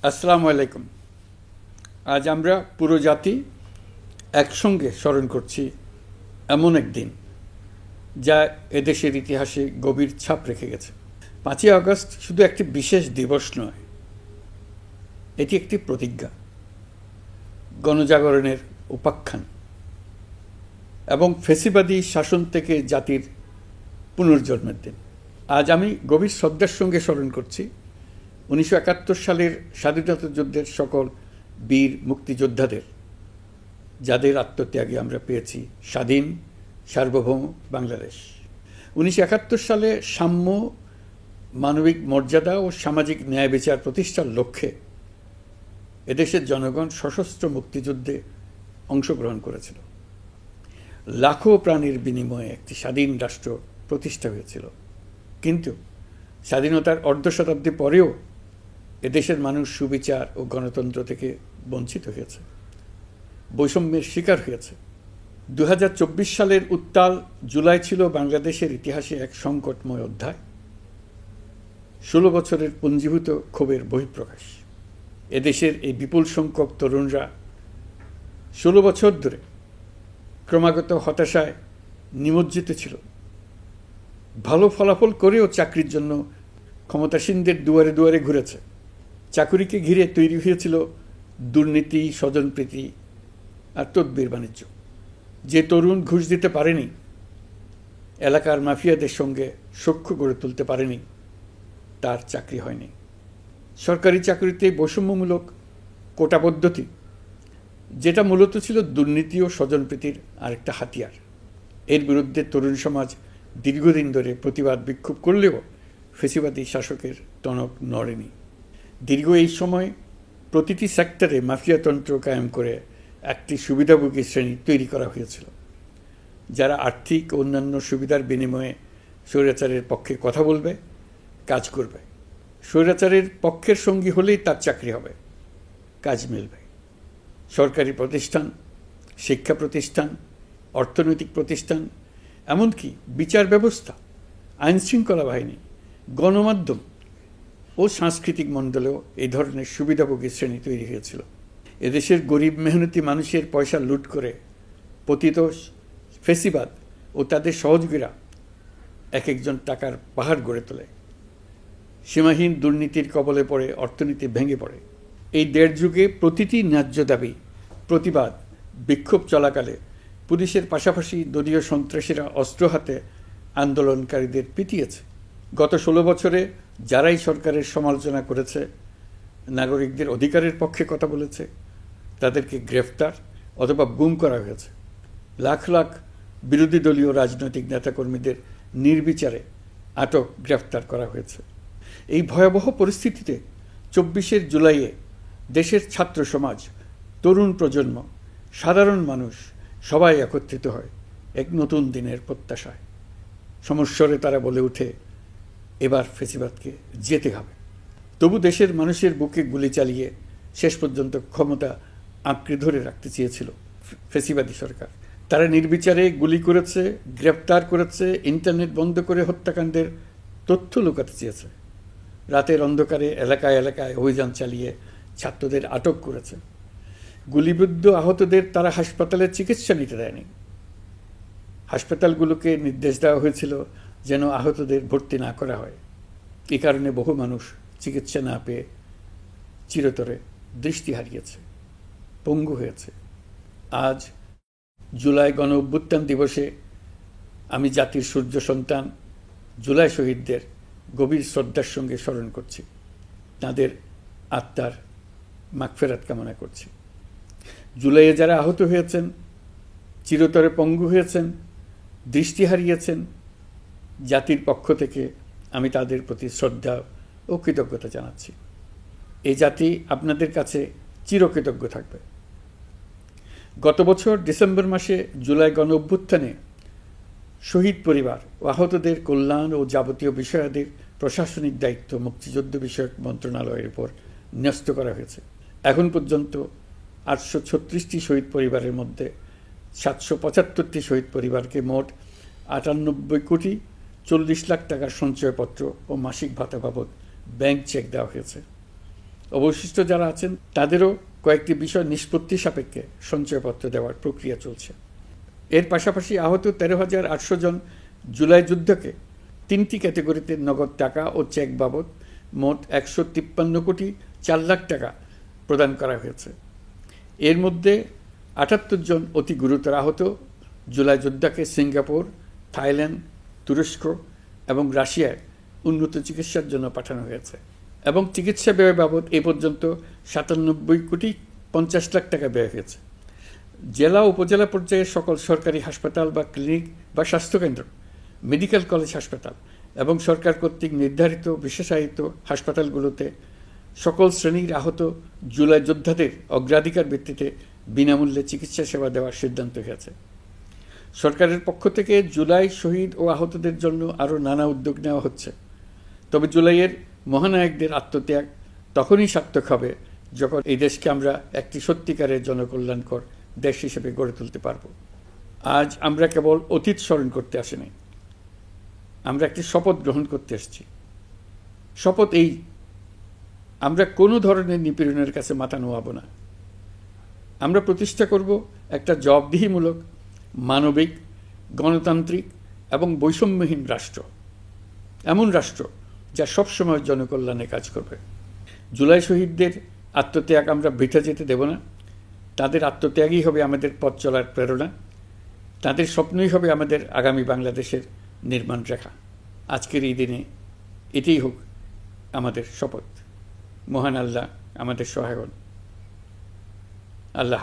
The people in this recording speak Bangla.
আসসালামু আলাইকুম। আজ আমরা পুরো জাতি একসঙ্গে স্মরণ করছি এমন এক দিন যা এদেশের ইতিহাসে গভীর ছাপ রেখে গেছে। 5ই আগস্ট শুধু একটি বিশেষ দিবস নয়, এটি একটি প্রতিজ্ঞা, গণজাগরণের উপাখ্যান এবং ফ্যাসিবাদী শাসন থেকে জাতির পুনর্জন্মের দিন। আজ আমি গভীর শ্রদ্ধার সঙ্গে স্মরণ করছি 1971 সালের স্বাধীনতা যুদ্ধের সকল বীর মুক্তিযোদ্ধাদের, যাদের আত্মত্যাগে আমরা পেয়েছি স্বাধীন সার্বভৌম বাংলাদেশ। 1971 সালে সাম্য, মানবিক মর্যাদা ও সামাজিক ন্যায় বিচার প্রতিষ্ঠার লক্ষ্যে এদেশের জনগণ সশস্ত্র মুক্তিযুদ্ধে অংশগ্রহণ করেছিল। লাখো প্রাণীর বিনিময়ে একটি স্বাধীন রাষ্ট্র প্রতিষ্ঠা হয়েছিল। কিন্তু স্বাধীনতার অর্ধ শতাব্দী পরেও এদেশের মানুষ সুবিচার ও গণতন্ত্র থেকে বঞ্চিত হয়েছে, বৈষম্যের শিকার হয়েছে। 2024 সালের উত্তাল জুলাই ছিল বাংলাদেশের ইতিহাসে এক সংকটময় অধ্যায়, 16 বছরের পুঞ্জীভূত ক্ষোভের বহিঃপ্রকাশ। এদেশের এই বিপুল সংখ্যক তরুণরা 16 বছর ধরে ক্রমাগত হতাশায় নিমজ্জিত ছিল। ভালো ফলাফল করেও চাকরির জন্য ক্ষমতাসীনদের দুয়ারে দুয়ারে ঘুরেছে। চাকুরিকে ঘিরে তৈরি হয়েছিল দুর্নীতি, স্বজনপ্রীতি আর তদবির বাণিজ্য। যে তরুণ ঘুষ দিতে পারেনি, এলাকার মাফিয়াদের সঙ্গে সখ্য গড়ে তুলতে পারেনি, তার চাকরি হয়নি। সরকারি চাকরিতে বৈষম্যমূলক কোটা পদ্ধতি, যেটা মূলত ছিল দুর্নীতি ও স্বজনপ্রীতির আরেকটা হাতিয়ার, এর বিরুদ্ধে তরুণ সমাজ দীর্ঘদিন ধরে প্রতিবাদ বিক্ষোভ করলেও ফ্যাসিবাদী শাসকের টনক নড়েনি। দীর্ঘ এই সময় প্রতিটি সেক্টরে মাফিয়াতন্ত্র কায়েম করে একটি সুবিধাভোগী শ্রেণী তৈরি করা হয়েছিল, যারা আর্থিক ও অন্যান্য সুবিধার বিনিময়ে স্বৈরাচারের পক্ষে কথা বলবে, কাজ করবে। স্বৈরাচারের পক্ষের সঙ্গী হলেই তার চাকরি হবে, কাজ মিলবে। সরকারি প্রতিষ্ঠান, শিক্ষা প্রতিষ্ঠান, অর্থনৈতিক প্রতিষ্ঠান, এমনকি বিচার ব্যবস্থা, আইনশৃঙ্খলা বাহিনী, গণমাধ্যম ও সাংস্কৃতিক মণ্ডলেও এই ধরনের সুবিধাভোগী শ্রেণী তৈরি হয়েছিল। এদেশের গরিব মেহনতি মানুষের পয়সা লুট করে পতিত ফ্যাসিবাদ ও তাদের সহযোগীরা এক একজন টাকার পাহাড় গড়ে তোলে। সীমাহীন দুর্নীতির কবলে পড়ে অর্থনীতি ভেঙে পড়ে। এই দেড় যুগে প্রতিটি ন্যায্য দাবি, প্রতিবাদ, বিক্ষোভ চলাকালে পুলিশের পাশাপাশি দলীয় সন্ত্রাসীরা অস্ত্র হাতে আন্দোলনকারীদের পিটিয়েছে। গত 16 বছরে যারাই সরকারের সমালোচনা করেছে, নাগরিকদের অধিকারের পক্ষে কথা বলেছে, তাদেরকে গ্রেফতার অথবা গুম করা হয়েছে। লাখ লাখ বিরোধী দলীয় রাজনৈতিক নেতাকর্মীদের নির্বিচারে আটক, গ্রেফতার করা হয়েছে। এই ভয়াবহ পরিস্থিতিতে 24 জুলাইয়ে দেশের ছাত্র সমাজ, তরুণ প্রজন্ম, সাধারণ মানুষ সবাই একত্রিত হয় এক নতুন দিনের প্রত্যাশায়। সমস্বরে তারা বলে ওঠে, এবার ফ্যাসিবাদকে যেতে হবে। তবু দেশের মানুষের বুকে গুলি চালিয়ে শেষ পর্যন্ত ক্ষমতা আঁকড়ে ধরে রাখতে চেয়েছিল ফ্যাসিবাদী সরকার। তারা নির্বিচারে গুলি করেছে, গ্রেপ্তার করেছে, ইন্টারনেট বন্ধ করে হত্যাকাণ্ডের তথ্য লুকাতে চেয়েছে। রাতের অন্ধকারে এলাকায় এলাকায় অভিযান চালিয়ে ছাত্রদের আটক করেছে। গুলিবিদ্ধ আহতদের তারা হাসপাতালে চিকিৎসা নিতে দেয়নি। হাসপাতালগুলোকে নির্দেশ দেওয়া হয়েছিল যেন আহতদের ভর্তি না করা হয়। এই কারণে বহু মানুষ চিকিৎসা না পেয়ে চিরতরে দৃষ্টি হারিয়েছে, পঙ্গু হয়েছে। আজ জুলাই গণ অভ্যুত্থান দিবসে আমি জাতির সূর্য সন্তান জুলাই শহীদদের গভীর শ্রদ্ধার সঙ্গে স্মরণ করছি, তাদের আত্মার মাগফিরাত কামনা করছি। জুলাইয়ে যারা আহত হয়েছেন, চিরতরে পঙ্গু হয়েছেন, দৃষ্টি হারিয়েছেন, জাতির পক্ষ থেকে আমি তাদের প্রতি শ্রদ্ধা ও কৃতজ্ঞতা জানাচ্ছি। এই জাতি আপনাদের কাছে চিরকৃতজ্ঞ থাকবে। গত বছর ডিসেম্বর মাসে জুলাই গণ অভ্যুত্থানে শহীদ পরিবার ও আহতদের কল্যাণ ও যাবতীয় বিষয়াদির প্রশাসনিক দায়িত্ব মুক্তিযুদ্ধ বিষয়ক মন্ত্রণালয়ের উপর ন্যস্ত করা হয়েছে। এখন পর্যন্ত 836টি শহীদ পরিবারের মধ্যে 775টি শহীদ পরিবারকে মোট 98,40,00,000 টাকার সঞ্চয়পত্র ও মাসিক ভাতা বাবদ ব্যাংক চেক দেওয়া হয়েছে। অবশিষ্ট যারা আছেন তাদেরও কয়েকটি বিষয় নিষ্পত্তি সাপেক্ষে সঞ্চয়পত্র দেওয়ার প্রক্রিয়া চলছে। এর পাশাপাশি আহত 13,800 জন জুলাই যুদ্ধকে 3টি ক্যাটাগরিতে নগদ টাকা ও চেক বাবদ মোট 153 কোটি 4 লাখ টাকা প্রদান করা হয়েছে। এর মধ্যে 78 জন অতি গুরুতর আহত জুলাই যোদ্ধাকে সিঙ্গাপুর, থাইল্যান্ড, তুরস্ক এবং রাশিয়ায় উন্নত চিকিৎসার জন্য পাঠানো হয়েছে এবং চিকিৎসা ব্যয় বাবদ এ পর্যন্ত 97 কোটি 50 লাখ টাকা ব্যয় হয়েছে। জেলা উপজেলা পর্যায়ে সকল সরকারি হাসপাতাল বা ক্লিনিক বা স্বাস্থ্যকেন্দ্র, মেডিকেল কলেজ হাসপাতাল এবং সরকার কর্তৃক নির্ধারিত বিশেষায়িত হাসপাতালগুলোতে সকল শ্রেণীর আহত জুলাই যোদ্ধাদের অগ্রাধিকার ভিত্তিতে বিনামূল্যে চিকিৎসা সেবা দেওয়ার সিদ্ধান্ত হয়েছে। সরকারের পক্ষ থেকে জুলাই শহীদ ও আহতদের জন্য আরও নানা উদ্যোগ নেওয়া হচ্ছে। তবে জুলাইয়ের মহানায়কদের আত্মত্যাগ তখনই সার্থক হবে যখন এই দেশকে আমরা একটি সত্যিকারের জনকল্যাণকর দেশ হিসেবে গড়ে তুলতে পারব। আজ আমরা কেবল অতীত স্মরণ করতে আসিনি, আমরা একটি শপথ গ্রহণ করতে এসেছি। শপথ এই, আমরা কোনো ধরনের নিপীড়নের কাছে মাথা নোয়াব না। আমরা প্রতিষ্ঠা করব একটা জবাবদিহিমূলক, মানবিক, গণতান্ত্রিক এবং বৈষম্যহীন রাষ্ট্র, এমন রাষ্ট্র যা সবসময় জনকল্যাণে কাজ করবে। জুলাই শহীদদের আত্মত্যাগ আমরা বৃথা যেতে দেব না। তাদের আত্মত্যাগই হবে আমাদের পথ চলার প্রেরণা, তাদের স্বপ্নই হবে আমাদের আগামী বাংলাদেশের নির্মাণ রেখা। আজকের এই দিনে এটাই হোক আমাদের শপথ। মহান আল্লাহ আমাদের সহায় হন। আল্লাহ।